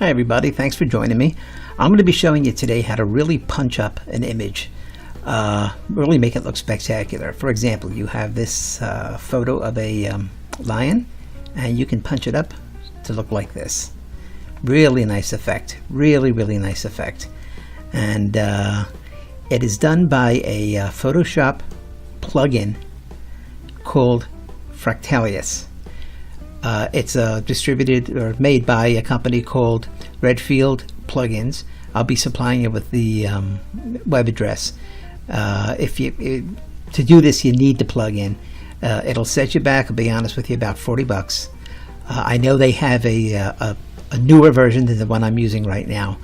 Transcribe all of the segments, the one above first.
Hi everybody, thanks for joining me. I'm going to be showing you today how to really punch up an image, really make it look spectacular. For example, you have this photo of a lion, and you can punch it up to look like this. Really nice effect, really nice effect. And it is done by a Photoshop plugin called Fractalius. It's distributed or made by a company called Redfield Plugins. I'll be supplying you with the web address. To do this, you need the plugin. It'll set you back, I'll be honest with you, about $40. I know they have a newer version than the one I'm using right now.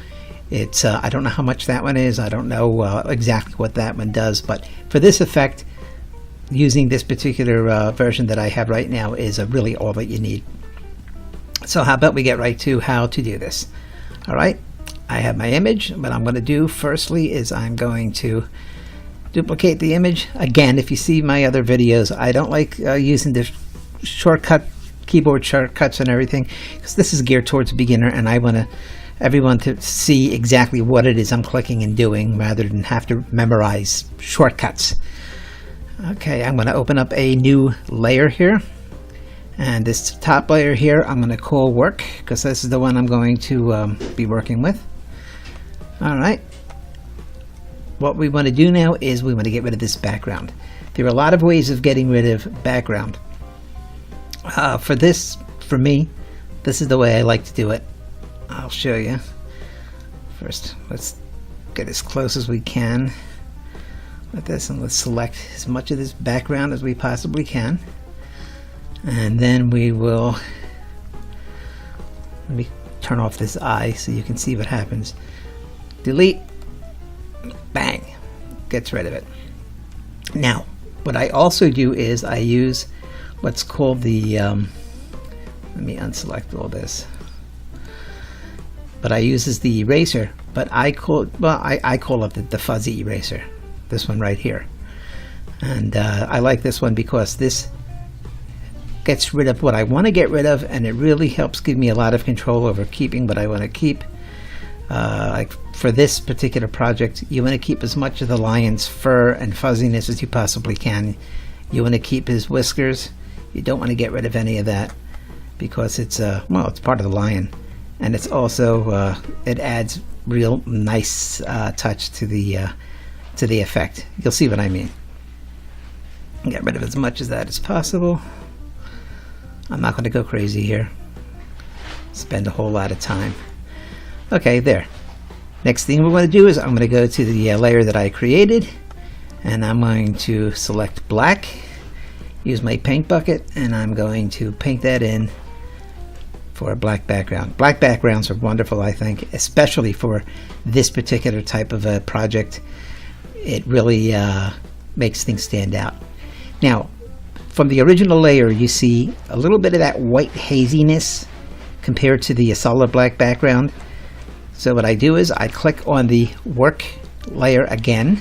It's I don't know how much that one is. I don't know exactly what that one does, but for this effect, using this particular version that I have right now is really all that you need. So how about we get right to how to do this. All right, I have my image. What I'm going to do firstly is I'm going to duplicate the image. Again, if you see my other videos, I don't like using the keyboard shortcuts and everything, because this is geared towards a beginner, and I want everyone to see exactly what it is I'm clicking and doing rather than have to memorize shortcuts. Okay, I'm going to open up a new layer here, and this top layer here I'm going to call work, because this is the one I'm going to be working with. Alright, what we want to do now is we want to get rid of this background. There are a lot of ways of getting rid of background. For me, this is the way I like to do it. I'll show you. First, let's get as close as we can with this, and let's select as much of this background as we possibly can, and then we will, let me turn off this eye so you can see what happens. Delete, bang, gets rid of it. Now what I also do is I use what's called the let me unselect all this. But I use the eraser, but I call it the fuzzy eraser. This one right here, and I like this one because this gets rid of what I want to get rid of, and it really helps give me a lot of control over keeping what I want to keep. Like for this particular project, you want to keep as much of the lion's fur and fuzziness as you possibly can. You want to keep his whiskers. You don't want to get rid of any of that, because it's it's part of the lion, and it's also it adds real nice touch to the effect. You'll see what I mean. Get rid of as much of that as possible. I'm not going to go crazy here, spend a whole lot of time. Okay, there. Next thing we're going to do is I'm going to go to the layer that I created, and I'm going to select black, use my paint bucket, and I'm going to paint that in for a black background. Black backgrounds are wonderful, I think, especially for this particular type of a project. It really makes things stand out. Now, from the original layer, you see a little bit of that white haziness compared to the solid black background. So what I do is I click on the work layer again,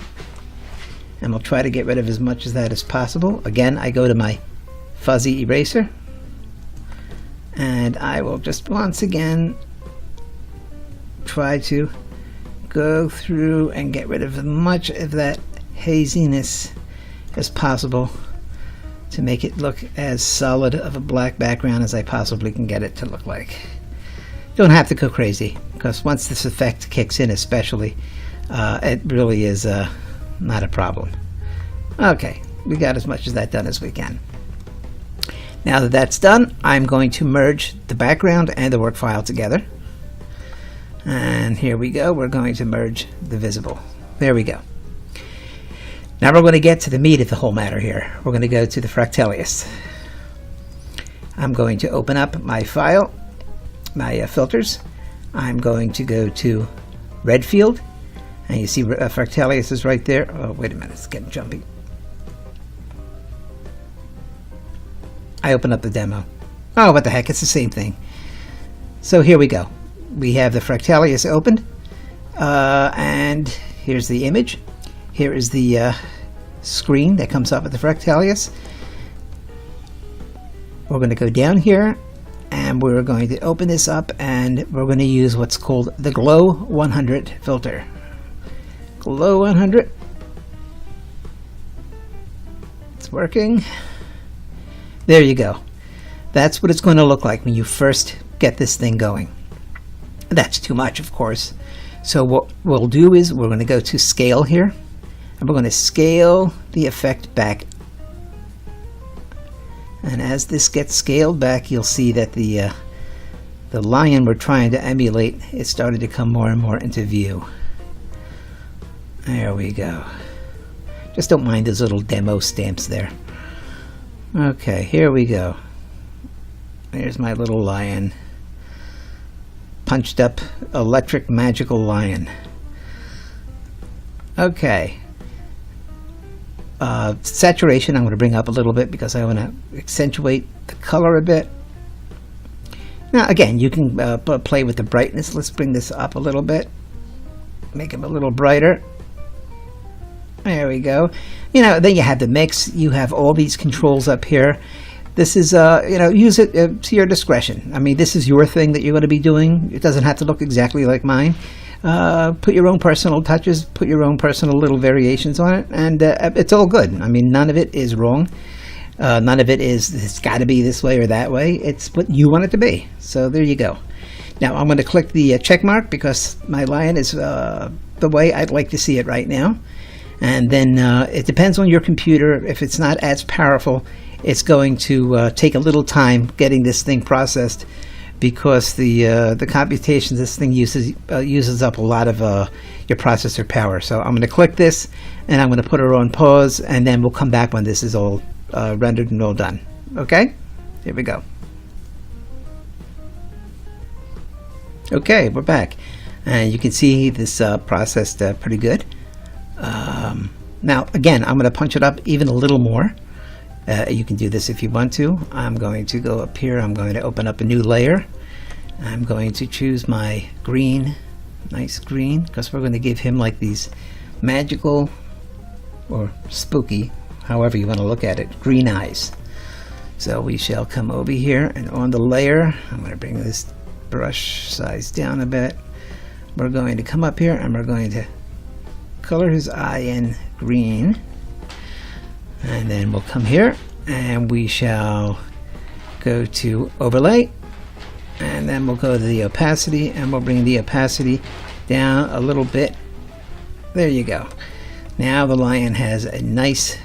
and we'll try to get rid of as much of that as possible. Again, I go to my fuzzy eraser, and I will just once again try to go through and get rid of as much of that haziness as possible to make it look as solid of a black background as I possibly can get it to look like. Don't have to go crazy, because once this effect kicks in especially, it really is not a problem. Okay, we got as much of that done as we can. Now that that's done, I'm going to merge the background and the work file together. And here we go, we're going to merge the visible. There we go. Now we're going to get to the meat of the whole matter here. We're going to go to the Fractalius. I'm going to open up my file, my filters. I'm going to go to Redfield, and you see Fractalius is right there. Oh, wait a minute, it's getting jumpy. I open up the demo. Oh, what the heck, it's the same thing. So here we go. We have the Fractalius opened, and here's the image. Here is the screen that comes up with the Fractalius. We're going to go down here and we're going to open this up, and we're going to use what's called the Glow 100 filter. Glow 100. It's working. There you go. That's what it's going to look like when you first get this thing going. That's too much, of course. So what we'll do is we're going to go to scale here, and we're going to scale the effect back. And as this gets scaled back, you'll see that the lion we're trying to emulate is starting to come more and more into view. There we go. Just don't mind those little demo stamps there. Okay, here we go. Here's my little lion. Punched up electric magical lion. Okay. Saturation I'm going to bring up a little bit because I want to accentuate the color a bit. Now again, you can play with the brightness. Let's bring this up a little bit. Make him a little brighter. There we go. You know, then you have the mix. You have all these controls up here. This is, you know, use it to your discretion. I mean, this is your thing that you're going to be doing. It doesn't have to look exactly like mine. Put your own personal touches, put your own personal little variations on it, and it's all good. I mean, none of it is wrong. None of it is, it's got to be this way or that way. It's what you want it to be. So there you go. Now, I'm going to click the check mark because my lion is the way I'd like to see it right now. And then it depends on your computer. If it's not as powerful, it's going to take a little time getting this thing processed, because the computations this thing uses up a lot of your processor power. So I'm going to click this, and I'm going to put her on pause, and then we'll come back when this is all rendered and all done. Okay, here we go. Okay, we're back, and you can see this processed pretty good. Now again, I'm going to punch it up even a little more. You can do this if you want to. I'm going to go up here. I'm going to open up a new layer. I'm going to choose my green, nice green, because we're going to give him like these magical or spooky, however you want to look at it, green eyes. So we shall come over here, and on the layer, I'm going to bring this brush size down a bit. We're going to come up here, and we're going to color his eye in green. And then we'll come here, and we shall go to overlay, and then we'll go to the opacity, and we'll bring the opacity down a little bit. There you go. Now the lion has a nice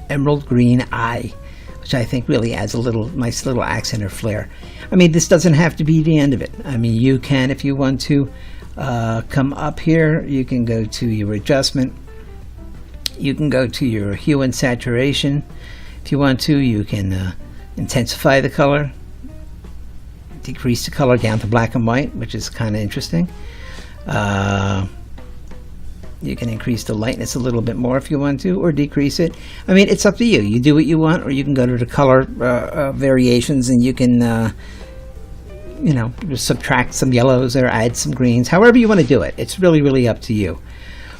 emerald green eye, which I think really adds a nice little accent or flair. I mean, this doesn't have to be the end of it. I mean, you can, if you want to, come up here. You can go to your adjustment. You can go to your hue and saturation. If you want to, you can intensify the color, decrease the color down to black and white, which is kind of interesting. You can increase the lightness a little bit more if you want to, or decrease it. I mean, it's up to you. You do what you want, or you can go to the color variations, and you can you know, subtract some yellows or add some greens, however you want to do it. It's really, really up to you.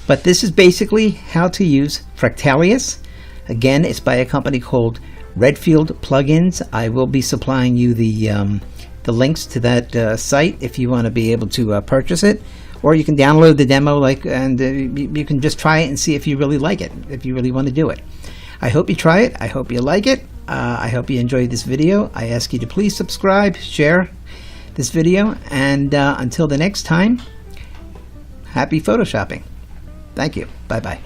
But this is basically how to use Fractalius. Again, it's by a company called Redfield Plugins. I will be supplying you the links to that site if you want to be able to purchase it, or you can download the demo, and you can just try it and see if you really like it, if you really want to do it. I hope you try it. I hope you like it. I hope you enjoyed this video. I ask you to please subscribe, share this video, and until the next time, happy photoshopping. Thank you. Bye-bye.